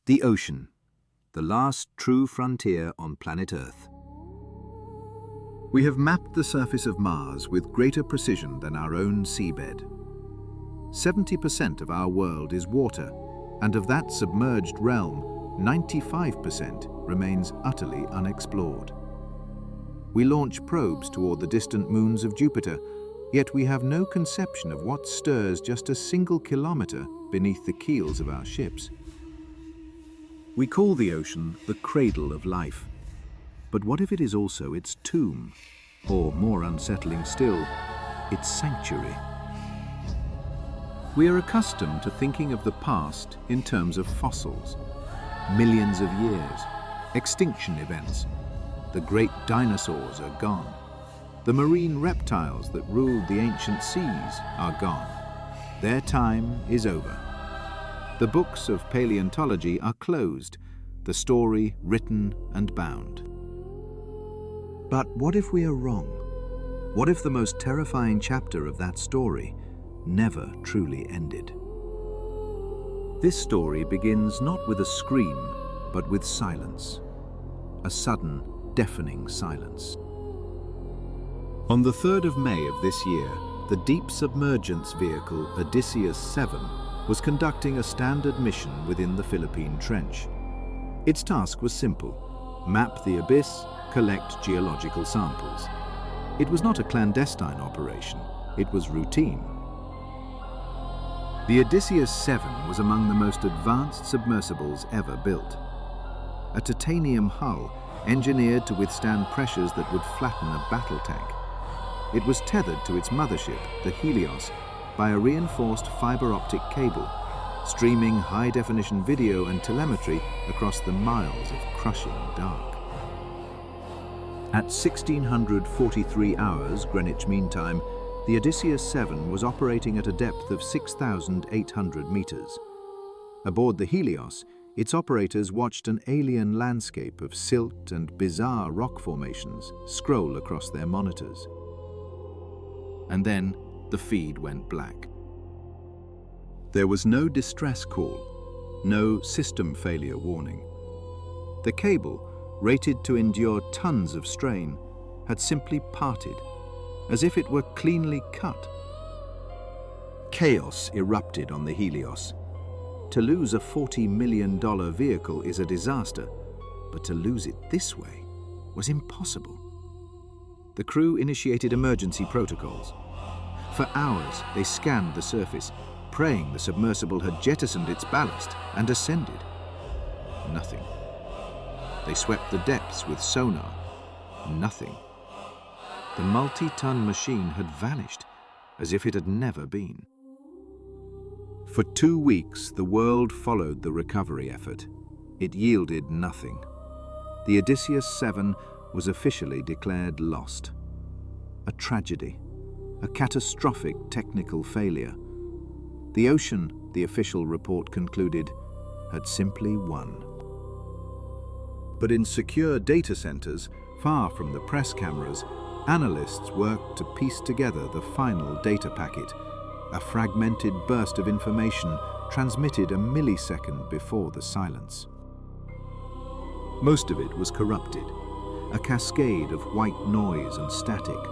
The ocean, the last true frontier on planet Earth. We have mapped the surface of Mars with greater precision than our own seabed. 70% of our world is water, and of that submerged realm, 95% remains utterly unexplored. We launch probes toward the distant moons of Jupiter, yet we have no conception of what stirs just a single kilometer beneath the keels of our ships. We call the ocean the cradle of life. But what if it is also its tomb, or more unsettling still, its sanctuary? We are accustomed to thinking of the past in terms of fossils, millions of years, extinction events. The great dinosaurs are gone. The marine reptiles that ruled the ancient seas are gone. Their time is over. The books of paleontology are closed, the story written and bound. But what if we are wrong? What if the most terrifying chapter of that story never truly ended? This story begins not with a scream, but with silence. A sudden, deafening silence. On the 3rd of May of this year, the deep submergence vehicle Odysseus 7 was conducting a standard mission within the Philippine Trench. Its task was simple: map the abyss, collect geological samples. It was not a clandestine operation, it was routine. The Odysseus 7 was among the most advanced submersibles ever built. A titanium hull engineered to withstand pressures that would flatten a battle tank. It was tethered to its mothership, the Helios, by a reinforced fiber optic cable, streaming high-definition video and telemetry across the miles of crushing dark. At 1643 hours Greenwich Mean Time, the Odysseus 7 was operating at a depth of 6,800 meters. Aboard the Helios, its operators watched an alien landscape of silt and bizarre rock formations scroll across their monitors. And then the feed went black. There was no distress call, no system failure warning. The cable, rated to endure tons of strain, had simply parted, as if it were cleanly cut. Chaos erupted on the Helios. To lose a $40 million vehicle is a disaster, but to lose it this way was impossible. The crew initiated emergency protocols. For hours, they scanned the surface, praying the submersible had jettisoned its ballast and ascended. Nothing. They swept the depths with sonar. Nothing. The multi-ton machine had vanished, as if it had never been. For 2 weeks, the world followed the recovery effort. It yielded nothing. The Odysseus 7 was officially declared lost. A tragedy, a catastrophic technical failure. The ocean, the official report concluded, had simply won. But in secure data centers, far from the press cameras, analysts worked to piece together the final data packet, a fragmented burst of information transmitted a millisecond before the silence. Most of it was corrupted, a cascade of white noise and static.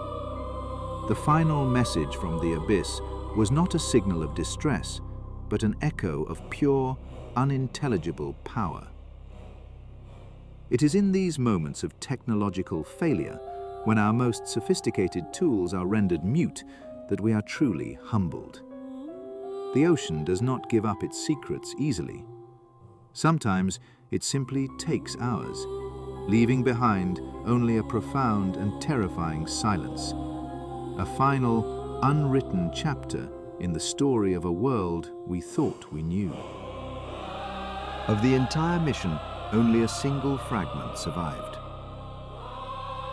The final message from the abyss was not a signal of distress, but an echo of pure, unintelligible power. It is in these moments of technological failure, when our most sophisticated tools are rendered mute, that we are truly humbled. The ocean does not give up its secrets easily. Sometimes it simply takes ours, leaving behind only a profound and terrifying silence, a final, unwritten chapter in the story of a world we thought we knew. Of the entire mission, only a single fragment survived.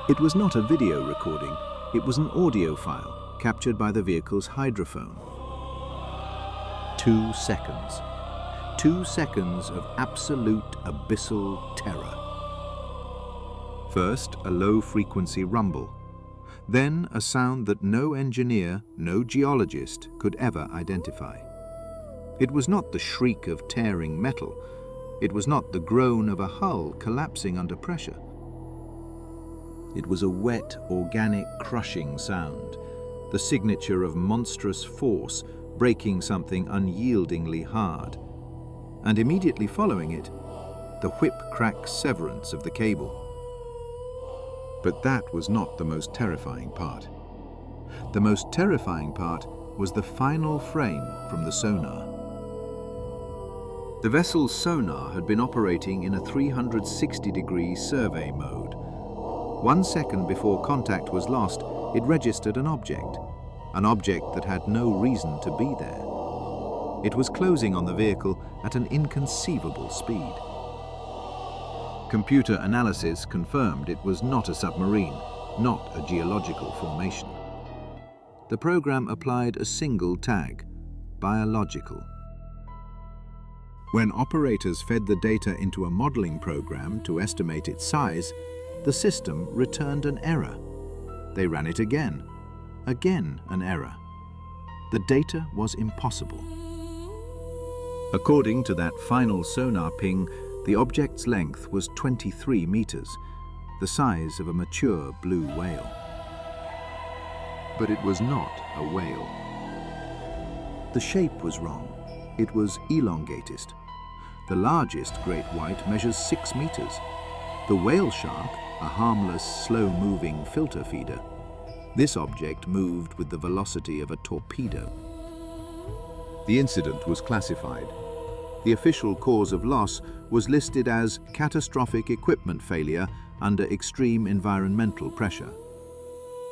It was not a video recording, it was an audio file captured by the vehicle's hydrophone. 2 seconds. 2 seconds of absolute abyssal terror. First, a low-frequency rumble. Then, a sound that no engineer, no geologist could ever identify. It was not the shriek of tearing metal, It was not the groan of a hull collapsing under pressure. It was a wet, organic, crushing sound, the signature of monstrous force breaking something unyieldingly hard. And immediately following it, the whip-crack severance of the cable. But that was not the most terrifying part. The most terrifying part was the final frame from the sonar. The vessel's sonar had been operating in a 360-degree survey mode. 1 second before contact was lost, it registered an object that had no reason to be there. It was closing on the vehicle at an inconceivable speed. Computer analysis confirmed it was not a submarine, not a geological formation. The program applied a single tag, biological. When operators fed the data into a modeling program to estimate its size, the system returned an error. They ran it again an error. The data was impossible. According to that final sonar ping, the object's length was 23 meters, the size of a mature blue whale. But it was not a whale. The shape was wrong. It was elongated. The largest great white measures 6 meters. The whale shark, a harmless, slow-moving filter feeder. This object moved with the velocity of a torpedo. The incident was classified. The official cause of loss was listed as catastrophic equipment failure under extreme environmental pressure.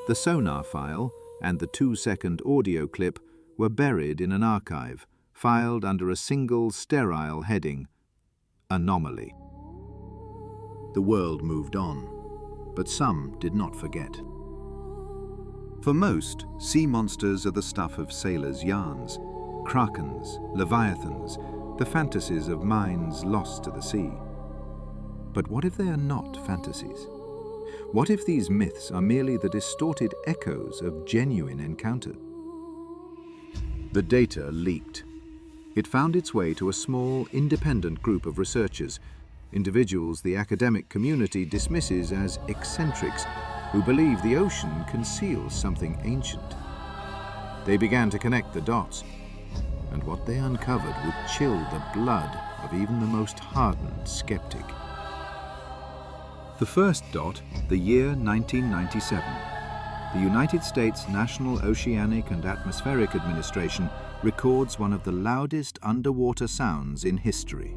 The sonar file and the 2-second audio clip were buried in an archive, filed under a single sterile heading, Anomaly. The world moved on, but some did not forget. For most, sea monsters are the stuff of sailors' yarns, krakens, leviathans, the fantasies of minds lost to the sea. But what if they are not fantasies? What if these myths are merely the distorted echoes of genuine encounter? The data leaked. It found its way to a small, independent group of researchers, individuals the academic community dismisses as eccentrics, who believe the ocean conceals something ancient. They began to connect the dots, and what they uncovered would chill the blood of even the most hardened skeptic. The first dot, the year 1997. The United States National Oceanic and Atmospheric Administration records one of the loudest underwater sounds in history.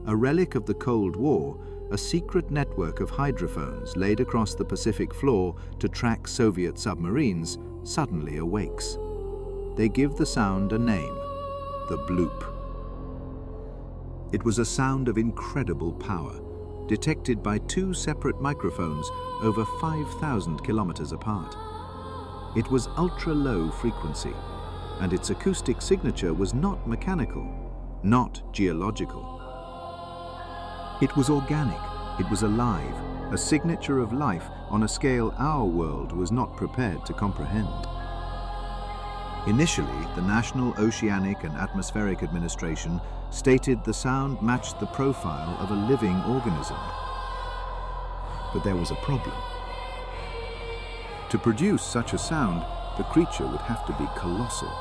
A relic of the Cold War, a secret network of hydrophones laid across the Pacific floor to track Soviet submarines suddenly awakes. They give the sound a name, the bloop. It was a sound of incredible power, detected by 2 separate microphones over 5,000 kilometers apart. It was ultra-low frequency, and its acoustic signature was not mechanical, not geological. It was organic, it was alive, a signature of life on a scale our world was not prepared to comprehend. Initially, the National Oceanic and Atmospheric Administration stated the sound matched the profile of a living organism. But there was a problem. To produce such a sound, the creature would have to be colossal,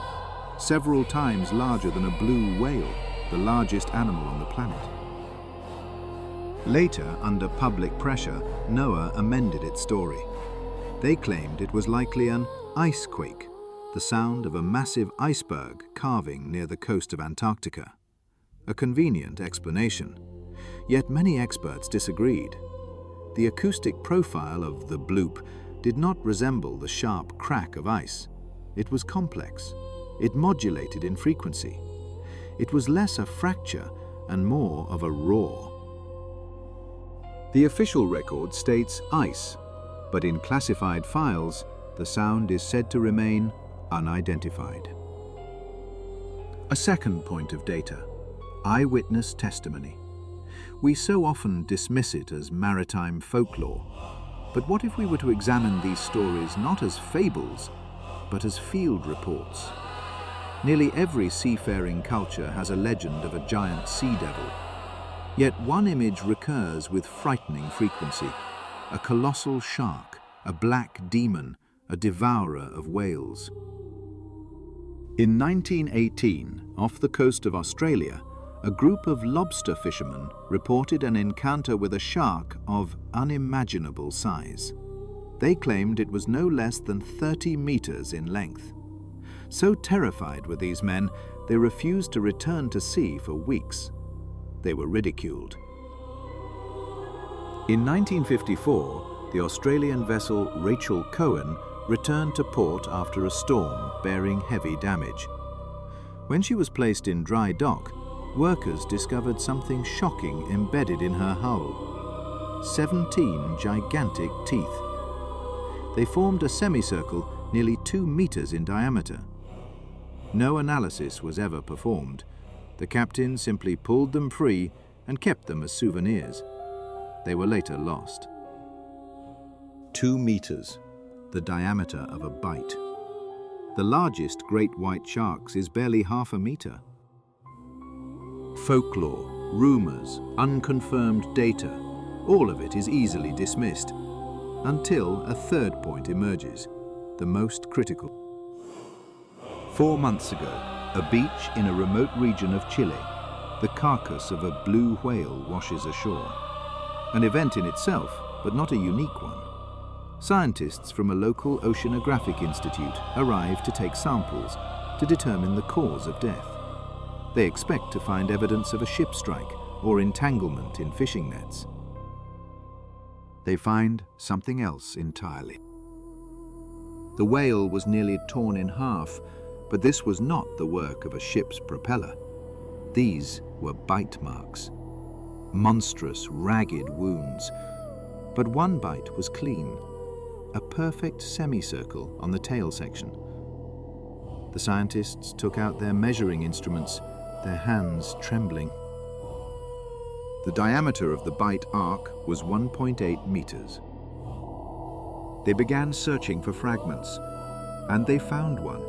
several times larger than a blue whale, the largest animal on the planet. Later, under public pressure, NOAA amended its story. They claimed it was likely an ice quake, the sound of a massive iceberg calving near the coast of Antarctica. A convenient explanation. Yet many experts disagreed. The acoustic profile of the bloop did not resemble the sharp crack of ice. It was complex. It modulated in frequency. It was less a fracture and more of a roar. The official record states ice, but in classified files, the sound is said to remain unidentified. A second point of data, eyewitness testimony. We so often dismiss it as maritime folklore, but what if we were to examine these stories not as fables, but as field reports? Nearly every seafaring culture has a legend of a giant sea devil, Yet one image recurs with frightening frequency: a colossal shark, a black demon, a devourer of whales. In 1918, off the coast of Australia, a group of lobster fishermen reported an encounter with a shark of unimaginable size. They claimed it was no less than 30 meters in length. So terrified were these men, they refused to return to sea for weeks. They were ridiculed. In 1954, the Australian vessel Rachel Cohen returned to port after a storm bearing heavy damage. When she was placed in dry dock, workers discovered something shocking embedded in her hull: 17 gigantic teeth. They formed a semicircle nearly 2 meters in diameter. No analysis was ever performed. The captain simply pulled them free and kept them as souvenirs. They were later lost. 2 meters, the diameter of a bite. The largest great white shark's is barely half a meter. Folklore, rumors, unconfirmed data, all of it is easily dismissed, until a third point emerges, the most critical. 4 months ago, a beach in a remote region of Chile, the carcass of a blue whale washes ashore. An event in itself, but not a unique one. Scientists from a local oceanographic institute arrive to take samples to determine the cause of death. They expect to find evidence of a ship strike or entanglement in fishing nets. They find something else entirely. The whale was nearly torn in half, but this was not the work of a ship's propeller. These were bite marks. Monstrous, ragged wounds. But one bite was clean. A perfect semicircle on the tail section. The scientists took out their measuring instruments, their hands trembling. The diameter of the bite arc was 1.8 meters. They began searching for fragments, and they found one.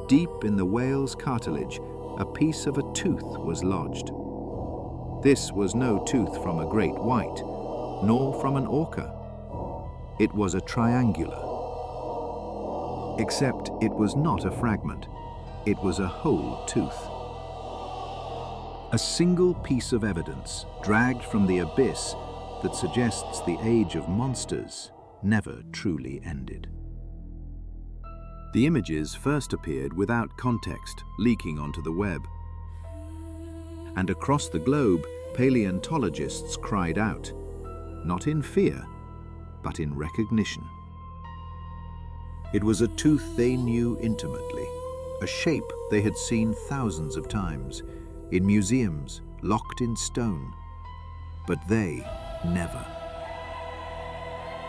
Deep in the whale's cartilage, a piece of a tooth was lodged. This was no tooth from a great white, nor from an orca. It was a triangular. Except it was not a fragment. It was a whole tooth. A single piece of evidence dragged from the abyss that suggests the age of monsters never truly ended. The images first appeared without context, leaking onto the web. And across the globe, paleontologists cried out, not in fear, but in recognition. It was a tooth they knew intimately, a shape they had seen thousands of times, in museums, locked in stone. But they never.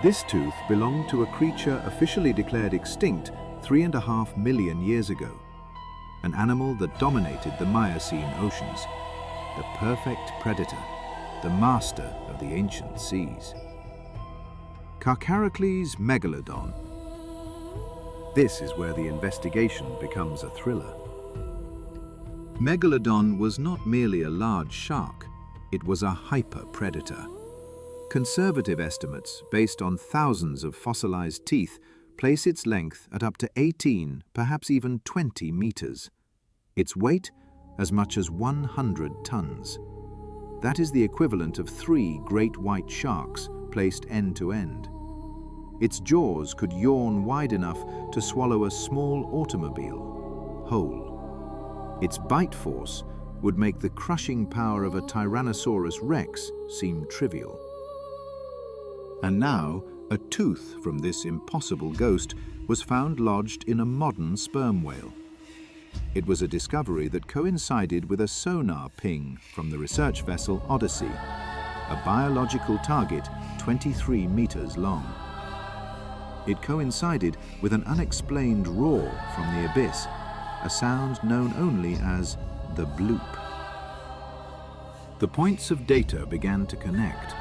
This tooth belonged to a creature officially declared extinct 3.5 million years ago, an animal that dominated the Miocene oceans, the perfect predator, the master of the ancient seas. Carcarocles Megalodon. This is where the investigation becomes a thriller. Megalodon was not merely a large shark, it was a hyper-predator. Conservative estimates, based on thousands of fossilized teeth, place its length at up to 18, perhaps even 20 meters. Its weight, as much as 100 tons. That is the equivalent of 3 great white sharks placed end to end. Its jaws could yawn wide enough to swallow a small automobile, whole. Its bite force would make the crushing power of a Tyrannosaurus Rex seem trivial. And now, a tooth from this impossible ghost was found lodged in a modern sperm whale. It was a discovery that coincided with a sonar ping from the research vessel Odyssey, a biological target 23 meters long. It coincided with an unexplained roar from the abyss, a sound known only as the bloop. The points of data began to connect,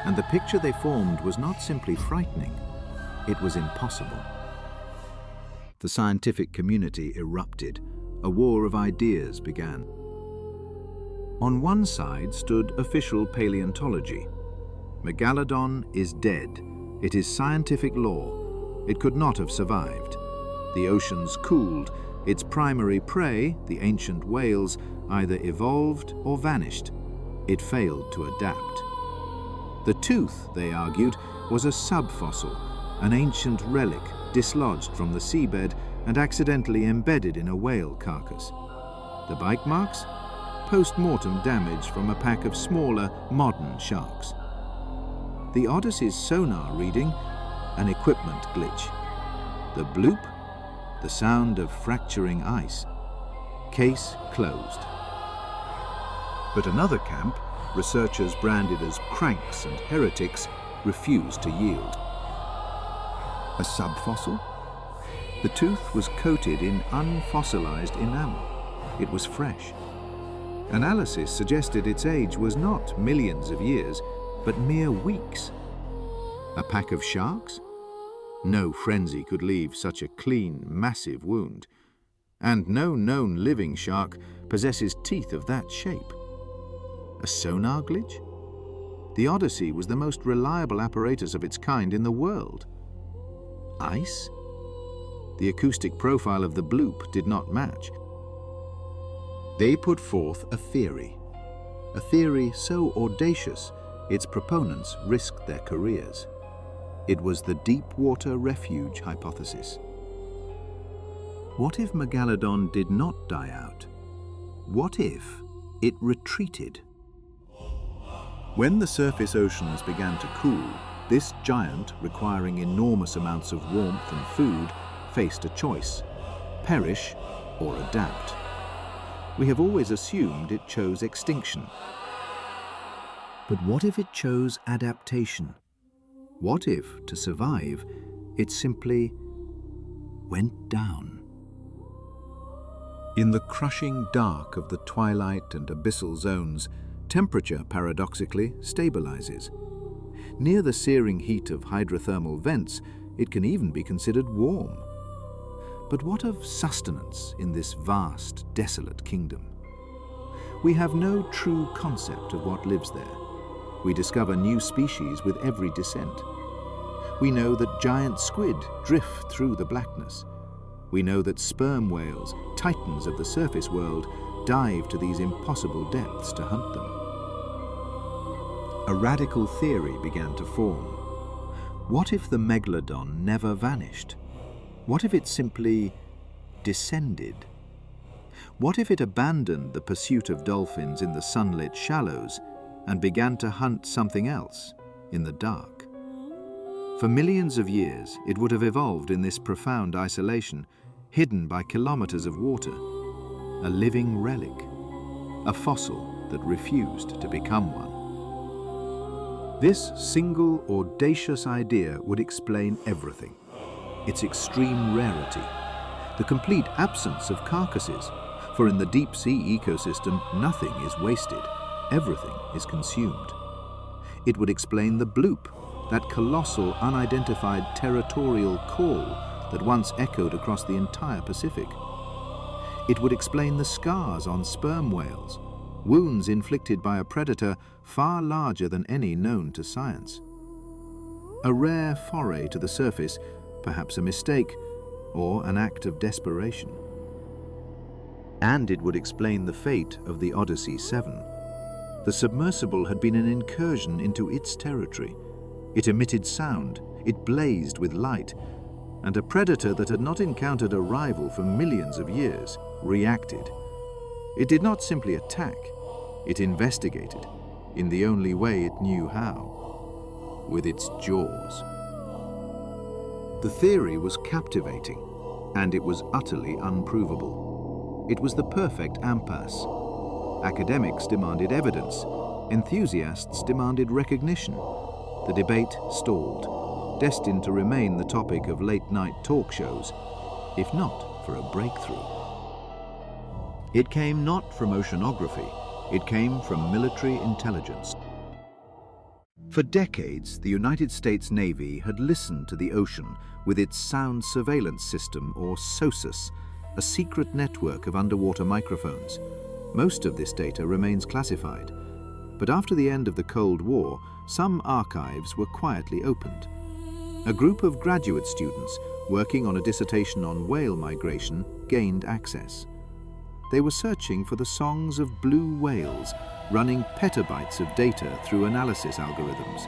and the picture they formed was not simply frightening, it was impossible. The scientific community erupted. A war of ideas began. On one side stood official paleontology. Megalodon is dead. It is scientific law. It could not have survived. The oceans cooled. Its primary prey, the ancient whales, either evolved or vanished. It failed to adapt. The tooth, they argued, was a subfossil, an ancient relic dislodged from the seabed and accidentally embedded in a whale carcass. The bite marks? Post-mortem damage from a pack of smaller, modern sharks. The Odysseus sonar reading? An equipment glitch. The bloop? The sound of fracturing ice. Case closed. But another camp, researchers branded as cranks and heretics, refused to yield. A subfossil? The tooth was coated in un-fossilized enamel. It was fresh. Analysis suggested its age was not millions of years, but mere weeks. A pack of sharks? No frenzy could leave such a clean, massive wound. And no known living shark possesses teeth of that shape. A sonar glitch? The Odyssey was the most reliable apparatus of its kind in the world. Ice? The acoustic profile of the bloop did not match. They put forth a theory so audacious its proponents risked their careers. It was the deep-water refuge hypothesis. What if Megalodon did not die out? What if it retreated? When the surface oceans began to cool, this giant, requiring enormous amounts of warmth and food, faced a choice: perish or adapt. We have always assumed it chose extinction. But what if it chose adaptation? What if, to survive, it simply went down? In the crushing dark of the twilight and abyssal zones, temperature, paradoxically, stabilizes. Near the searing heat of hydrothermal vents, it can even be considered warm. But what of sustenance in this vast, desolate kingdom? We have no true concept of what lives there. We discover new species with every descent. We know that giant squid drift through the blackness. We know that sperm whales, titans of the surface world, dive to these impossible depths to hunt them. A radical theory began to form. What if the Megalodon never vanished? What if it simply descended? What if it abandoned the pursuit of dolphins in the sunlit shallows and began to hunt something else in the dark? For millions of years, it would have evolved in this profound isolation, hidden by kilometers of water, a living relic, a fossil that refused to become one. This single audacious idea would explain everything. Its extreme rarity, the complete absence of carcasses, for in the deep-sea ecosystem nothing is wasted, everything is consumed. It would explain the bloop, that colossal unidentified territorial call that once echoed across the entire Pacific. It would explain the scars on sperm whales, wounds inflicted by a predator far larger than any known to science. A rare foray to the surface, perhaps a mistake, or an act of desperation. And it would explain the fate of the Odysseus Seven. The submersible had been an incursion into its territory. It emitted sound, it blazed with light, and a predator that had not encountered a rival for millions of years reacted. It did not simply attack, it investigated, in the only way it knew how, with its jaws. The theory was captivating, and it was utterly unprovable. It was the perfect impasse. Academics demanded evidence, enthusiasts demanded recognition. The debate stalled, destined to remain the topic of late-night talk shows, if not for a breakthrough. It came not from oceanography, it came from military intelligence. For decades, the United States Navy had listened to the ocean with its Sound Surveillance System, or SOSUS, a secret network of underwater microphones. Most of this data remains classified, but after the end of the Cold War, some archives were quietly opened. A group of graduate students working on a dissertation on whale migration gained access. They were searching for the songs of blue whales, running petabytes of data through analysis algorithms.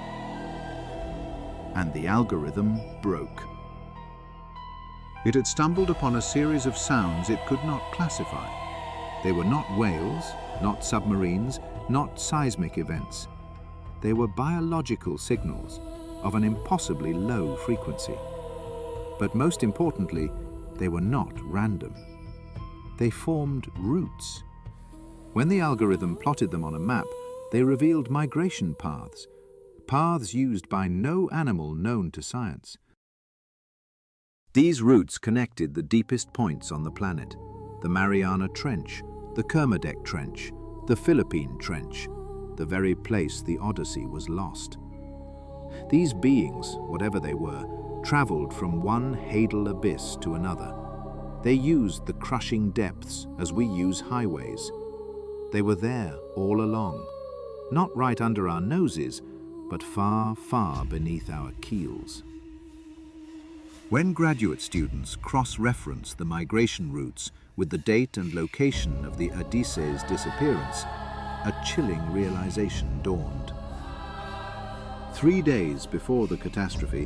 And the algorithm broke. It had stumbled upon a series of sounds it could not classify. They were not whales, not submarines, not seismic events. They were biological signals of an impossibly low frequency. But most importantly, they were not random. They formed routes. When the algorithm plotted them on a map, they revealed migration paths, paths used by no animal known to science. These routes connected the deepest points on the planet: the Mariana Trench, the Kermadec Trench, the Philippine Trench, the very place the Odyssey was lost. These beings, whatever they were, traveled from one hadal abyss to another. They used the crushing depths as we use highways. They were there all along, not right under our noses, but far, far beneath our keels. When graduate students cross-reference the migration routes with the date and location of the Odysseus disappearance, a chilling realization dawned. 3 days before the catastrophe,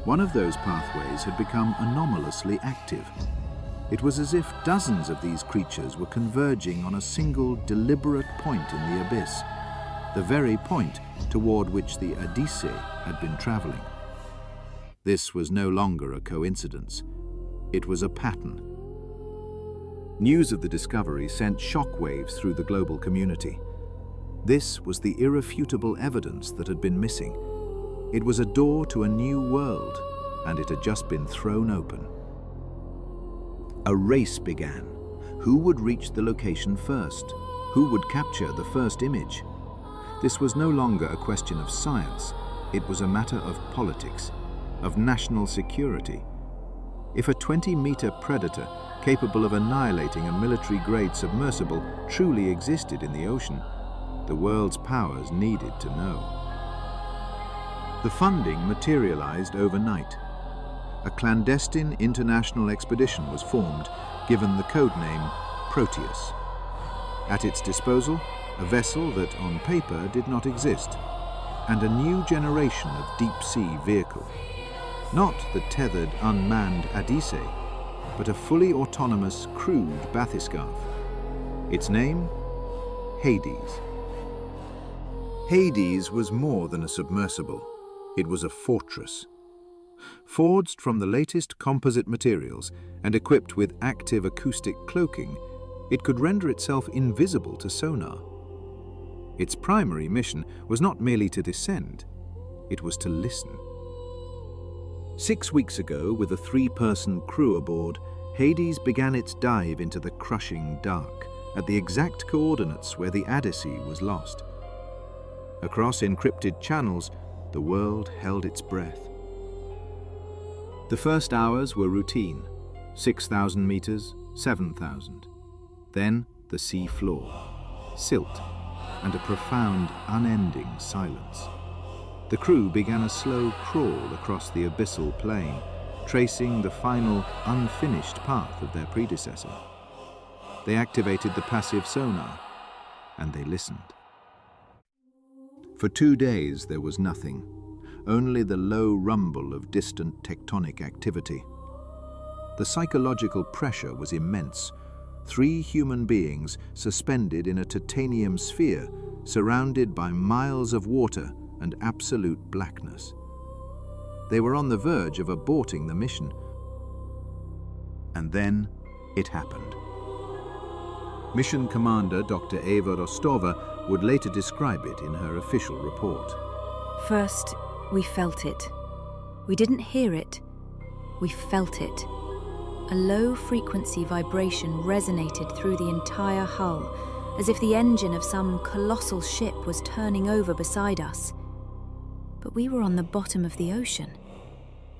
one of those pathways had become anomalously active. It was as if dozens of these creatures were converging on a single deliberate point in the abyss, the very point toward which the Odyssey had been traveling. This was no longer a coincidence. It was a pattern. News of the discovery sent shockwaves through the global community. This was the irrefutable evidence that had been missing. It was a door to a new world, and it had just been thrown open. A race began. Who would reach the location first? Who would capture the first image? This was no longer a question of science. It was a matter of politics, of national security. If a 20-meter predator capable of annihilating a military-grade submersible truly existed in the ocean, the world's powers needed to know. The funding materialized overnight. A clandestine international expedition was formed, given the codename Proteus. At its disposal, a vessel that on paper did not exist, and a new generation of deep-sea vehicle. Not the tethered, unmanned Odyssey, but a fully autonomous, crewed bathyscaphe. Its name? Hades. Hades was more than a submersible. It was a fortress. Forged from the latest composite materials and equipped with active acoustic cloaking, it could render itself invisible to sonar. Its primary mission was not merely to descend, it was to listen. 6 weeks ago, with a 3-person crew aboard, Hades began its dive into the crushing dark, at the exact coordinates where the Odyssey was lost. Across encrypted channels, the world held its breath. The first hours were routine, 6,000 meters, 7,000. Then the sea floor, silt, and a profound, unending silence. The crew began a slow crawl across the abyssal plain, tracing the final, unfinished path of their predecessor. They activated the passive sonar, and they listened. For 2 days there was nothing, only the low rumble of distant tectonic activity. The psychological pressure was immense. 3 human beings suspended in a titanium sphere, surrounded by miles of water and absolute blackness. They were on the verge of aborting the mission. And then it happened. Mission Commander Dr. Eva Rostova would later describe it in her official report. First, we felt it. We didn't hear it. We felt it. A low-frequency vibration resonated through the entire hull, as if the engine of some colossal ship was turning over beside us. But we were on the bottom of the ocean.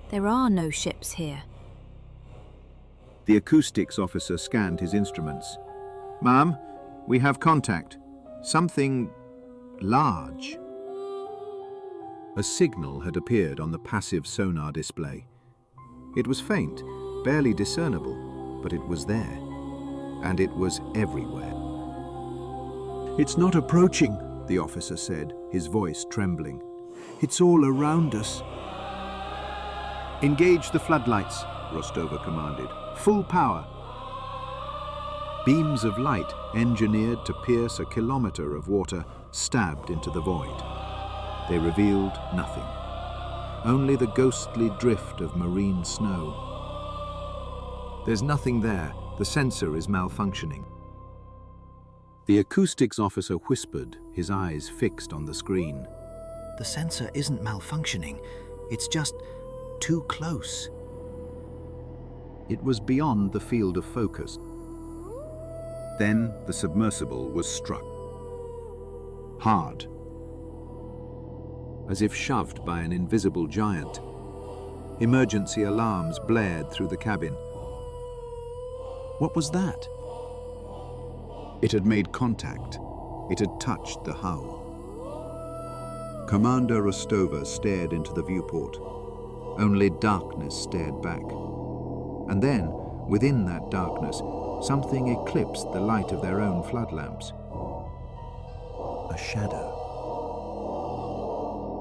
There are no ships here. The acoustics officer scanned his instruments. "Ma'am, We have contact. Something large. A signal had appeared on the passive sonar display. It was faint, barely discernible, but it was there. And it was everywhere. "It's not approaching," the officer said, his voice trembling. "It's all around us." "Engage the floodlights," Rostova commanded. "Full power." Beams of light, engineered to pierce a kilometer of water, stabbed into the void. They revealed nothing. Only the ghostly drift of marine snow. "There's nothing there. The sensor is malfunctioning." The acoustics officer whispered, his eyes fixed on the screen. "The sensor isn't malfunctioning. It's just too close." It was beyond the field of focus. Then the submersible was struck. Hard. As if shoved by an invisible giant. Emergency alarms blared through the cabin. What was that? It had made contact. It had touched the hull. Commander Rostova stared into the viewport. Only darkness stared back. And then, within that darkness, something eclipsed the light of their own flood lamps. A shadow.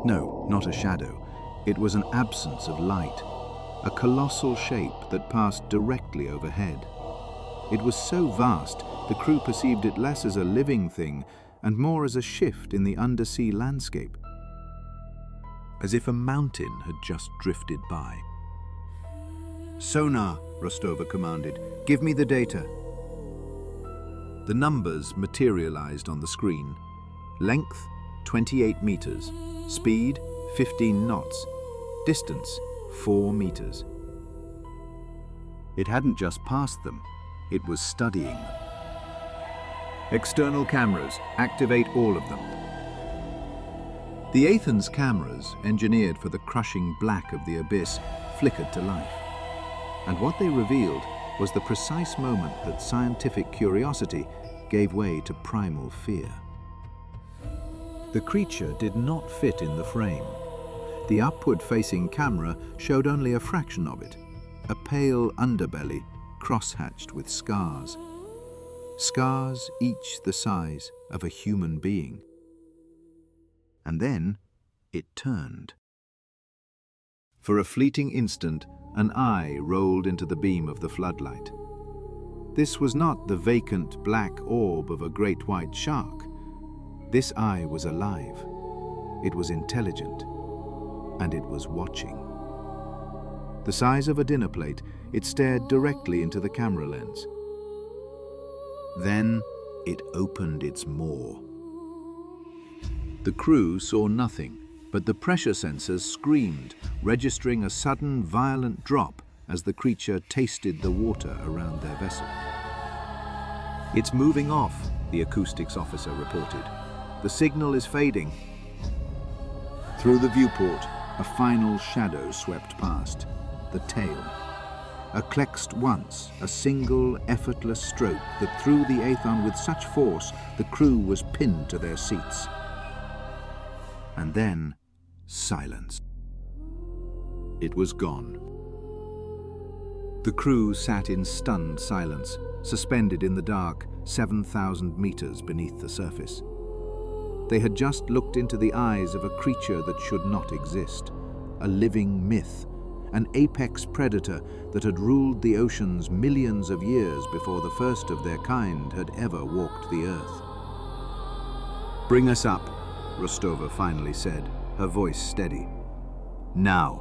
No, not a shadow. It was an absence of light. A colossal shape that passed directly overhead. It was so vast, the crew perceived it less as a living thing and more as a shift in the undersea landscape. As if a mountain had just drifted by. "Sonar," Rostova commanded. "Give me the data." The numbers materialized on the screen. Length, 28 meters. Speed, 15 knots. Distance, 4 meters. It hadn't just passed them. It was studying them. "External cameras, activate all of them." The Athens cameras, engineered for the crushing black of the abyss, flickered to life. And what they revealed was the precise moment that scientific curiosity gave way to primal fear. The creature did not fit in the frame. The upward-facing camera showed only a fraction of it, a pale underbelly cross-hatched with scars. Scars each the size of a human being. And then it turned. For a fleeting instant, an eye rolled into the beam of the floodlight. This was not the vacant black orb of a great white shark. This eye was alive. It was intelligent. And it was watching. The size of a dinner plate, it stared directly into the camera lens. Then it opened its maw. The crew saw nothing, but the pressure sensors screamed, registering a sudden violent drop as the creature tasted the water around their vessel. "It's moving off," the acoustics officer reported. "The signal is fading." Through the viewport, a final shadow swept past, the tail. A klexed once, a single, effortless stroke that threw the Aethon with such force the crew was pinned to their seats. And then, silence. It was gone. The crew sat in stunned silence, suspended in the dark, 7,000 meters beneath the surface. They had just looked into the eyes of a creature that should not exist, a living myth, an apex predator that had ruled the oceans millions of years before the first of their kind had ever walked the earth. "Bring us up," Rostova finally said, her voice steady. "Now."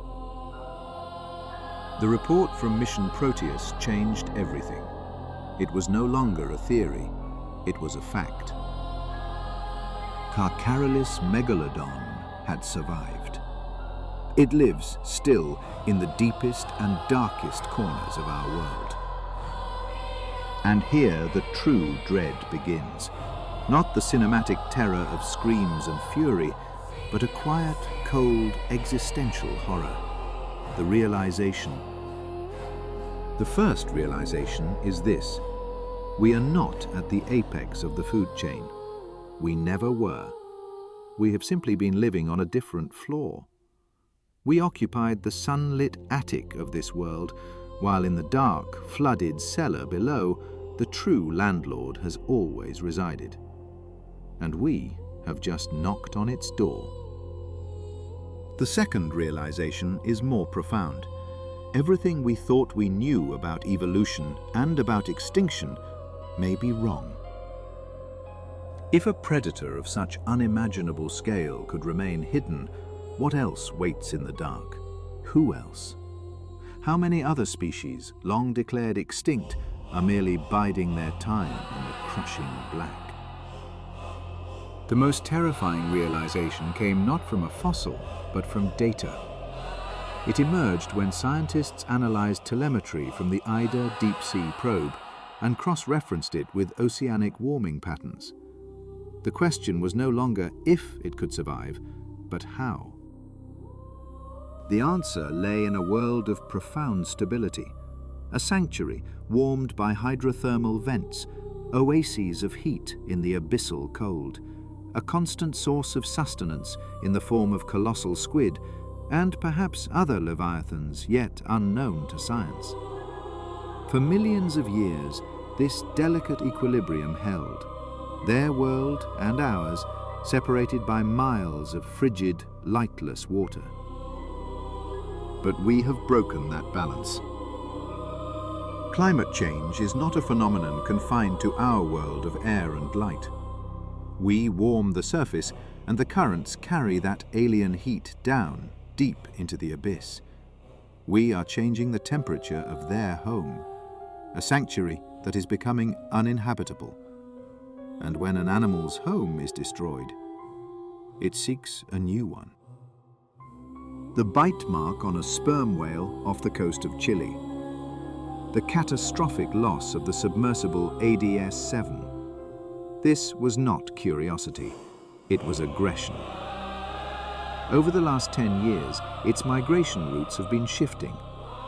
The report from Mission Proteus changed everything. It was no longer a theory, it was a fact. Carcass Megalodon had survived. It lives still in the deepest and darkest corners of our world. And here the true dread begins. Not the cinematic terror of screams and fury, but a quiet, cold, existential horror. The realization. The first realization is this. We are not at the apex of the food chain. We never were. We have simply been living on a different floor. We occupied the sunlit attic of this world, while in the dark, flooded cellar below, the true landlord has always resided. And we have just knocked on its door. The second realization is more profound. Everything we thought we knew about evolution and about extinction may be wrong. If a predator of such unimaginable scale could remain hidden, what else waits in the dark? Who else? How many other species, long declared extinct, are merely biding their time in the crushing black? The most terrifying realization came not from a fossil, but from data. It emerged when scientists analyzed telemetry from the IDA deep-sea probe and cross-referenced it with oceanic warming patterns. The question was no longer if it could survive, but how. The answer lay in a world of profound stability, a sanctuary warmed by hydrothermal vents, oases of heat in the abyssal cold, a constant source of sustenance in the form of colossal squid, and perhaps other leviathans yet unknown to science. For millions of years, this delicate equilibrium held, their world and ours separated by miles of frigid, lightless water. But we have broken that balance. Climate change is not a phenomenon confined to our world of air and light. We warm the surface, and the currents carry that alien heat down, deep into the abyss. We are changing the temperature of their home, a sanctuary that is becoming uninhabitable. And when an animal's home is destroyed, it seeks a new one. The bite mark on a sperm whale off the coast of Chile. The catastrophic loss of the submersible Odysseus Seven. This was not curiosity, it was aggression. Over the last 10 years, its migration routes have been shifting,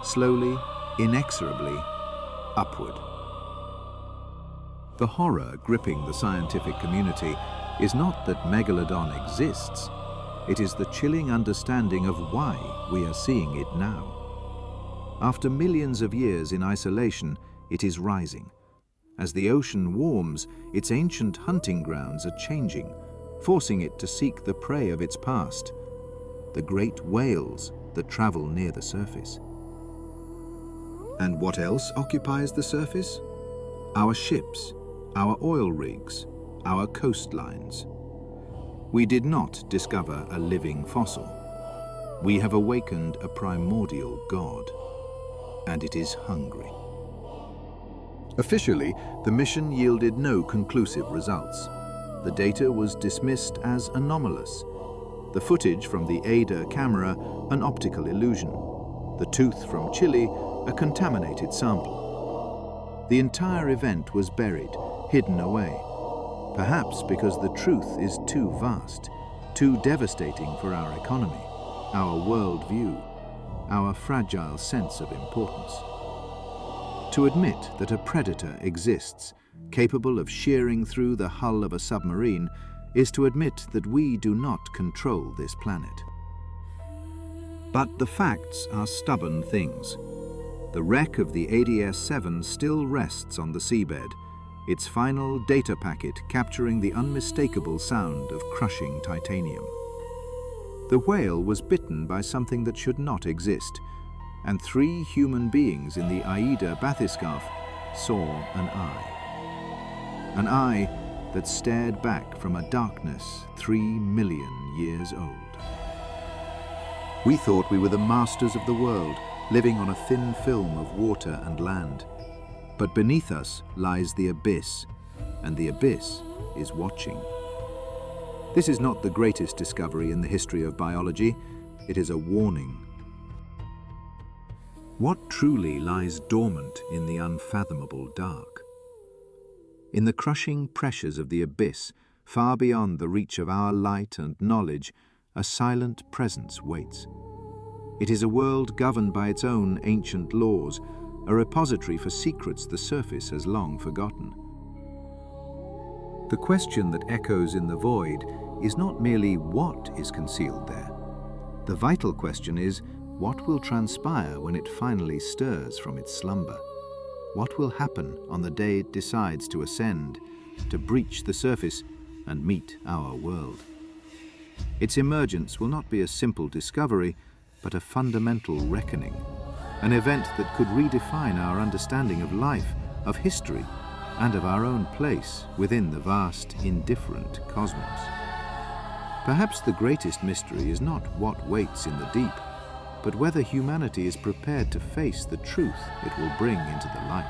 slowly, inexorably, upward. The horror gripping the scientific community is not that Megalodon exists, it is the chilling understanding of why we are seeing it now. After millions of years in isolation, it is rising. As the ocean warms, its ancient hunting grounds are changing, forcing it to seek the prey of its past, the great whales that travel near the surface. And what else occupies the surface? Our ships, our oil rigs, our coastlines. We did not discover a living fossil. We have awakened a primordial god, and it is hungry. Officially, the mission yielded no conclusive results. The data was dismissed as anomalous. The footage from the ADA camera, an optical illusion. The tooth from Chile, a contaminated sample. The entire event was buried, hidden away. Perhaps because the truth is too vast, too devastating for our economy, our worldview, our fragile sense of importance. To admit that a predator exists, capable of shearing through the hull of a submarine, is to admit that we do not control this planet. But the facts are stubborn things. The wreck of the Odysseus Seven still rests on the seabed, its final data packet capturing the unmistakable sound of crushing titanium. The whale was bitten by something that should not exist, and 3 human beings in the Aida bathyscaphe saw an eye. An eye that stared back from a darkness 3 million years old. We thought we were the masters of the world, living on a thin film of water and land. But beneath us lies the abyss, and the abyss is watching. This is not the greatest discovery in the history of biology. It is a warning. What truly lies dormant in the unfathomable dark? In the crushing pressures of the abyss, far beyond the reach of our light and knowledge, a silent presence waits. It is a world governed by its own ancient laws, a repository for secrets the surface has long forgotten. The question that echoes in the void is not merely what is concealed there. The vital question is, what will transpire when it finally stirs from its slumber? What will happen on the day it decides to ascend, to breach the surface and meet our world? Its emergence will not be a simple discovery, but a fundamental reckoning, an event that could redefine our understanding of life, of history, and of our own place within the vast, indifferent cosmos. Perhaps the greatest mystery is not what waits in the deep, but whether humanity is prepared to face the truth it will bring into the light.